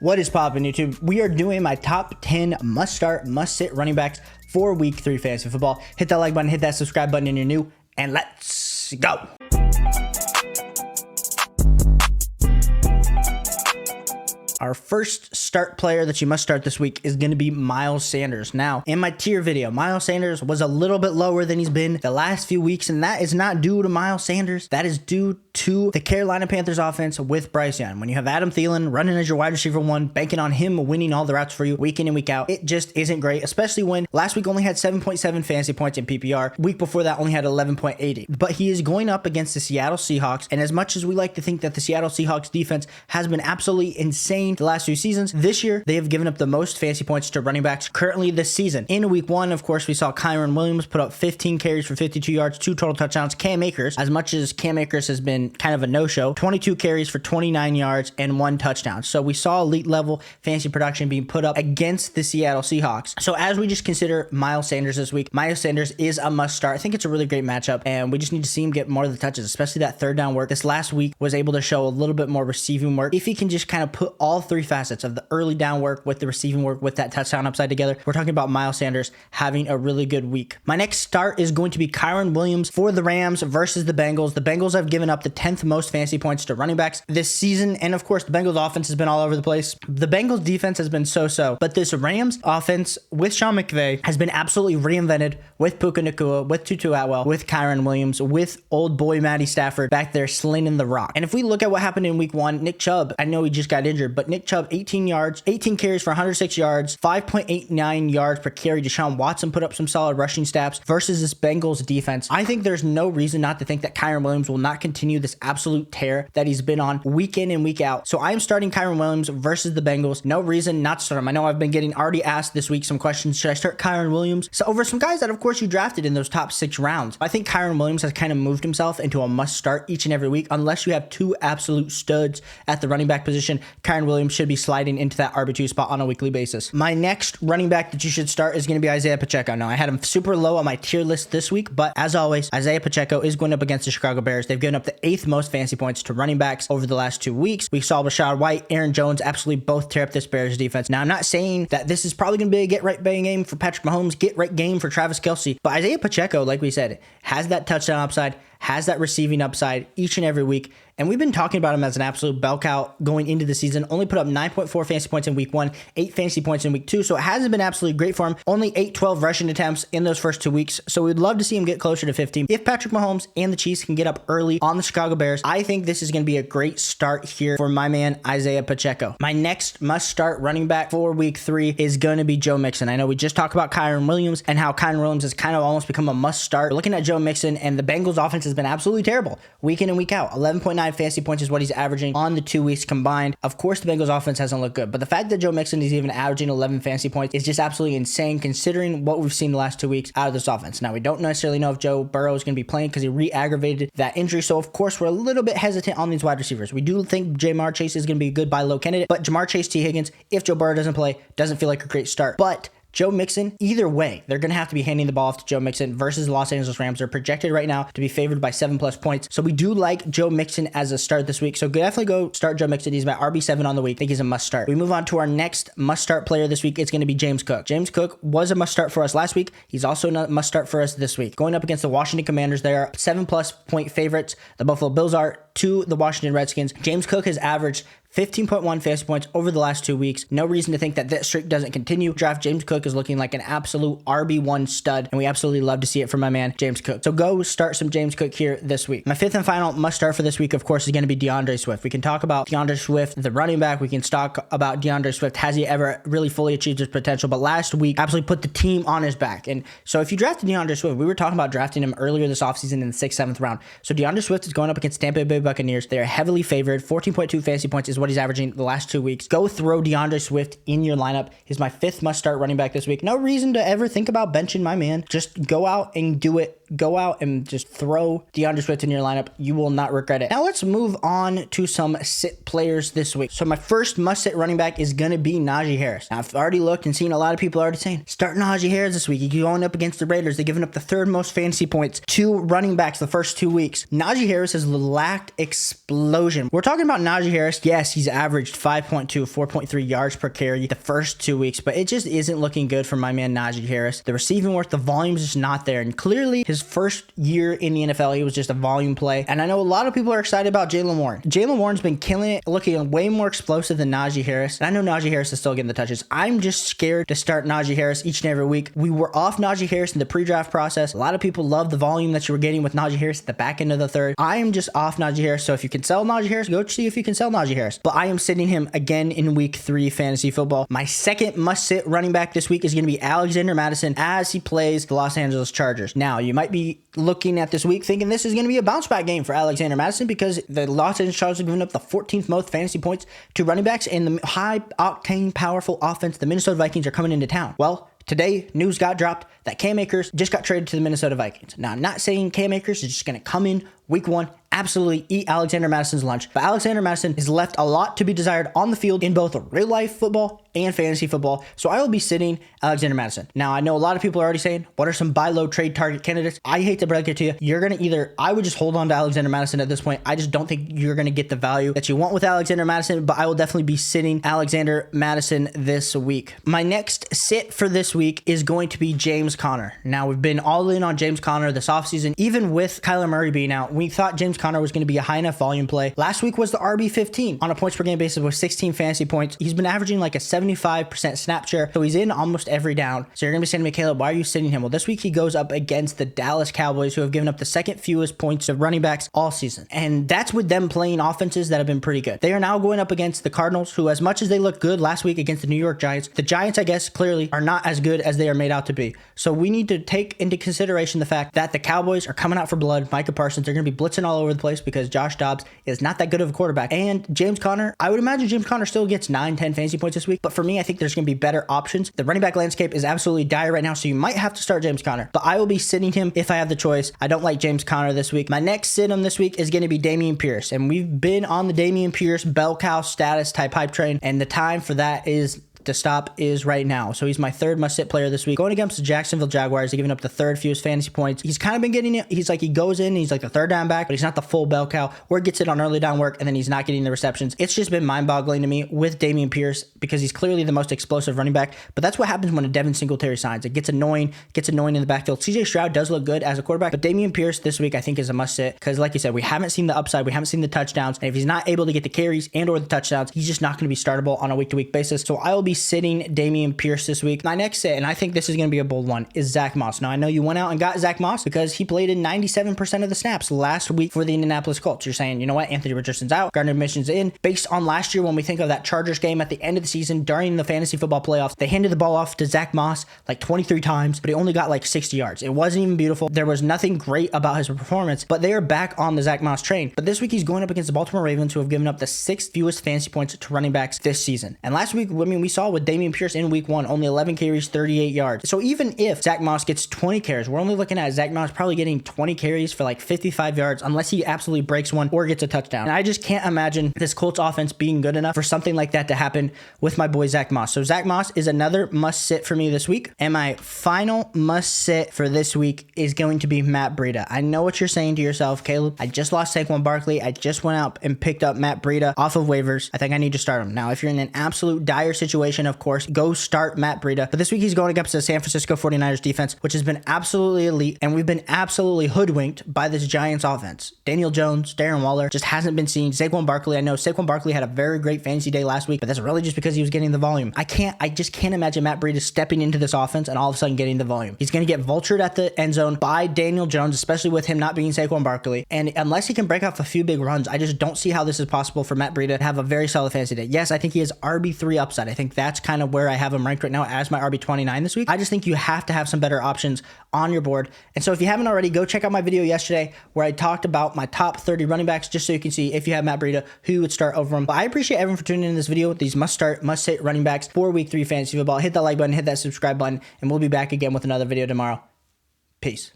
What is poppin' YouTube? We are doing my top 10 must start, must sit running backs for week 3 fantasy football. Hit that like button, hit that subscribe button if you're new, and let's go. Our first start player that you must start this week is going to be Miles Sanders. Now, in my tier video, Miles Sanders was a little bit lower than he's been the last few weeks, and that is not due to Miles Sanders. That is due to the Carolina Panthers offense with Bryce Young. When you have Adam Thielen running as your wide receiver 1, banking on him winning all the routes for you week in and week out, it just isn't great, especially when last week only had 7.7 fantasy points in PPR. Week before that only had 11.80. But he is going up against the Seattle Seahawks, and as much as we like to think that the Seattle Seahawks defense has been absolutely insane the last few seasons, this year they have given up the most fantasy points to running backs currently this season. In week 1, of course, we saw Kyron Williams put up 15 carries for 52 yards, 2 total touchdowns. Cam Akers, as much as Cam Akers has been kind of a no-show, 22 carries for 29 yards and 1 touchdown. So we saw elite level fantasy production being put up against the Seattle Seahawks. So as we just consider Miles Sanders this week, Miles Sanders is a must start. I think it's a really great matchup, and we just need to see him get more of the touches, especially that third down work. This last week was able to show a little bit more receiving work. If he can just kind of put all 3 facets of the early down work with the receiving work with that touchdown upside together, we're talking about Miles Sanders having a really good week. My next start is going to be Kyron Williams for the Rams versus the Bengals. The Bengals have given up the 10th most fantasy points to running backs this season, and of course the Bengals offense has been all over the place. The Bengals defense has been so-so, but this Rams offense with Sean McVay has been absolutely reinvented with Puka Nacua, with Tutu Atwell, with Kyron Williams, with old boy Matty Stafford back there slinging the rock. And if we look at what happened in week 1, Nick Chubb, I know he just got injured, but Nick Chubb 18 carries for 106 yards, 5.89 yards per carry. Deshaun Watson put up some solid rushing stats versus this Bengals defense. I think there's no reason not to think that Kyron Williams will not continue this absolute tear that he's been on week in and week out. So I am starting Kyron Williams versus the Bengals. No reason not to start him. I know I've been getting already asked this week some questions. Should I start Kyron Williams? So over some guys that of course you drafted in those top 6 rounds. I think Kyron Williams has kind of moved himself into a must start each and every week. Unless you have 2 absolute studs at the running back position, Kyron Williams should be sliding into that RB2 spot on a weekly basis. My next running back that you should start is going to be Isaiah Pacheco. Now, I had him super low on my tier list this week, but as always, Isaiah Pacheco is going up against the Chicago Bears. They've given up the 8th most fantasy points to running backs over the last 2 weeks. We saw Rashad White, Aaron Jones absolutely both tear up this Bears defense. Now, I'm not saying that this is probably going to be a get-right game for Patrick Mahomes, get-right game for Travis Kelce, but Isaiah Pacheco, like we said, has that touchdown upside, has that receiving upside each and every week. And we've been talking about him as an absolute bell cow going into the season. Only put up 9.4 fantasy points in week 1, 8 fantasy points in week 2. So it hasn't been absolutely great for him. Only 12 rushing attempts in those first 2 weeks. So we'd love to see him get closer to 15. If Patrick Mahomes and the Chiefs can get up early on the Chicago Bears, I think this is going to be a great start here for my man, Isaiah Pacheco. My next must start running back for week 3 is going to be Joe Mixon. I know we just talked about Kyron Williams and how Kyron Williams has kind of almost become a must start. We're looking at Joe Mixon, and the Bengals offense has been absolutely terrible week in and week out. 11.9 fantasy points is what he's averaging on the 2 weeks combined. Of course, the Bengals offense hasn't looked good, but the fact that Joe Mixon is even averaging 11 fantasy points is just absolutely insane considering what we've seen the last 2 weeks out of this offense. Now, we don't necessarily know if Joe Burrow is going to be playing because he re-aggravated that injury, so of course, we're a little bit hesitant on these wide receivers. We do think Jamar Chase is going to be a good buy low candidate, but Jamar Chase, T. Higgins, if Joe Burrow doesn't play, doesn't feel like a great start. But Joe Mixon, either way, they're going to have to be handing the ball off to Joe Mixon versus the Los Angeles Rams. They're projected right now to be favored by 7+ points. So we do like Joe Mixon as a start this week. So definitely go start Joe Mixon. He's my RB7 on the week. I think he's a must start. We move on to our next must start player this week. It's going to be James Cook. James Cook was a must start for us last week. He's also a must start for us this week. Going up against the Washington Commanders, they are 7+ point favorites. The Buffalo Bills are to the Washington Redskins. James Cook has averaged 15.1 fantasy points over the last 2 weeks. No reason to think that that streak doesn't continue. Draft James Cook is looking like an absolute RB1 stud, and we absolutely love to see it from my man, James Cook. So go start some James Cook here this week. My 5th and final must start for this week, of course, is going to be DeAndre Swift. We can talk about DeAndre Swift, the running back. We can talk about DeAndre Swift. Has he ever really fully achieved his potential? But last week, absolutely put the team on his back. And so if you drafted DeAndre Swift, we were talking about drafting him earlier this offseason in the 6th, 7th round. So DeAndre Swift is going up against Tampa Bay Buccaneers. They are heavily favored. 14.2 fantasy points is what he's averaging the last 2 weeks. Go throw DeAndre Swift in your lineup. He's my 5th must start running back this week. No reason to ever think about benching my man. Just go out and do it. Go out and just throw DeAndre Swift in your lineup. You will not regret it. Now let's move on to some sit players this week. So my first must sit running back is going to be Najee Harris. Now I've already looked and seen a lot of people already saying, start Najee Harris this week. He's going up against the Raiders. They've given up the 3rd most fantasy points to running backs the first 2 weeks. Najee Harris has lacked explosion. We're talking about Najee Harris. Yes, Yes, he's averaged 5.2, 4.3 yards per carry the first 2 weeks, but it just isn't looking good for my man Najee Harris. The receiving work, the volume's just not there. And clearly, his first year in the NFL, he was just a volume play. And I know a lot of people are excited about Jaylen Warren. Jaylen Warren's been killing it, looking way more explosive than Najee Harris. And I know Najee Harris is still getting the touches. I'm just scared to start Najee Harris each and every week. We were off Najee Harris in the pre-draft process. A lot of people love the volume that you were getting with Najee Harris at the back end of the third. I am just off Najee Harris. So if you can sell Najee Harris, go see if you can sell Najee Harris. But I am sitting him again in week 3 fantasy football. My second must-sit running back this week is going to be Alexander Mattison as he plays the Los Angeles Chargers. Now, you might be looking at this week thinking this is going to be a bounce back game for Alexander Mattison because the Los Angeles Chargers have given up the 14th most fantasy points to running backs, and the high-octane, powerful offense, the Minnesota Vikings, are coming into town. Well, today, news got dropped that Cam Akers just got traded to the Minnesota Vikings. Now, I'm not saying Cam Akers is just going to come in week 1, absolutely eat Alexander Madison's lunch, but Alexander Madison has left a lot to be desired on the field in both real life football and fantasy football. So I will be sitting Alexander Madison. Now, I know a lot of people are already saying, what are some buy low trade target candidates? I hate to break it to you. You're going to either, I would just hold on to Alexander Madison at this point. I just don't think you're going to get the value that you want with Alexander Madison, but I will definitely be sitting Alexander Madison this week. My next sit for this week is going to be James Conner. Now, we've been all in on James Conner this offseason. Even with Kyler Murray being out, we thought James Conner was going to be a high enough volume play. Last week was the RB15 on a points per game basis with 16 fantasy points. He's been averaging like a 75% snap share, so he's in almost every down. So you're going to be saying to me, Caleb, why are you sitting him? Well, this week he goes up against the Dallas Cowboys, who have given up the second fewest points to running backs all season. And that's with them playing offenses that have been pretty good. They are now going up against the Cardinals, who, as much as they look good last week against the New York Giants, the Giants, I guess, clearly are not as good as they are made out to be. So we need to take into consideration the fact that the Cowboys are coming out for blood. Micah Parsons, they're going to be blitzing all over the place because Josh Dobbs is not that good of a quarterback. And James Conner, I would imagine James Conner still gets 9, 10 fantasy points this week. But for me, I think there's going to be better options. The running back landscape is absolutely dire right now, so you might have to start James Conner. But I will be sitting him if I have the choice. I don't like James Conner this week. My next sit him this week is going to be Dameon Pierce. And we've been on the Dameon Pierce bell cow status type hype train. And the time for that is to stop is right now. So he's my third must-sit player this week. Going against the Jacksonville Jaguars, they're giving up the third fewest fantasy points. He's kind of been getting it. He's like, he goes in, he's like the third down back, but he's not the full bell cow, or gets it on early down work, and then he's not getting the receptions. It's just been mind-boggling to me with Dameon Pierce because he's clearly the most explosive running back, but that's what happens when a Devin Singletary signs. It gets annoying in the backfield. CJ Stroud does look good as a quarterback, but Dameon Pierce this week I think is a must-sit because, like you said, we haven't seen the upside, we haven't seen the touchdowns, and if he's not able to get the carries and or the touchdowns, he's just not going to be startable on a week-to-week basis. So I will be sitting Dameon Pierce this week. My next sit, and I think this is going to be a bold one, is Zach Moss. Now, I know you went out and got Zach Moss because he played in 97% of the snaps last week for the Indianapolis Colts. You're saying, you know what, Anthony Richardson's out, Gardner Minshew's in. Based on last year, when we think of that Chargers game at the end of the season during the fantasy football playoffs, they handed the ball off to Zach Moss like 23 times, but he only got like 60 yards. It wasn't even beautiful. There was nothing great about his performance, but they are back on the Zach Moss train. But this week, he's going up against the Baltimore Ravens, who have given up the 6th fewest fantasy points to running backs this season. And last week, I mean, we saw with Dameon Pierce in week 1, only 11 carries, 38 yards. So even if Zach Moss gets 20 carries, we're only looking at Zach Moss probably getting 20 carries for like 55 yards unless he absolutely breaks one or gets a touchdown. And I just can't imagine this Colts offense being good enough for something like that to happen with my boy Zach Moss. So Zach Moss is another must sit for me this week. And my final must sit for this week is going to be Matt Breida. I know what you're saying to yourself, Caleb. I just lost Saquon Barkley. I just went out and picked up Matt Breida off of waivers. I think I need to start him. Now, if you're in an absolute dire situation, of course, go start Matt Breida. But this week he's going against the San Francisco 49ers defense, which has been absolutely elite, and we've been absolutely hoodwinked by this Giants offense. Daniel Jones, Darren Waller just hasn't been seen. Saquon Barkley, I know Saquon Barkley had a very great fantasy day last week, but that's really just because he was getting the volume. I just can't imagine Matt Breida stepping into this offense and all of a sudden getting the volume. He's going to get vultured at the end zone by Daniel Jones, especially with him not being Saquon Barkley. And unless he can break off a few big runs, I just don't see how this is possible for Matt Breida to have a very solid fantasy day. Yes, I think he has RB3 upside. I think that's kind of where I have him ranked right now as my RB29 this week. I just think you have to have some better options on your board. And so if you haven't already, go check out my video yesterday where I talked about my top 30 running backs, just so you can see if you have Matt Breida, who you would start over him. But I appreciate everyone for tuning in this video with these must-start, must-sit running backs for week 3 fantasy football. Hit that like button, hit that subscribe button, and we'll be back again with another video tomorrow. Peace.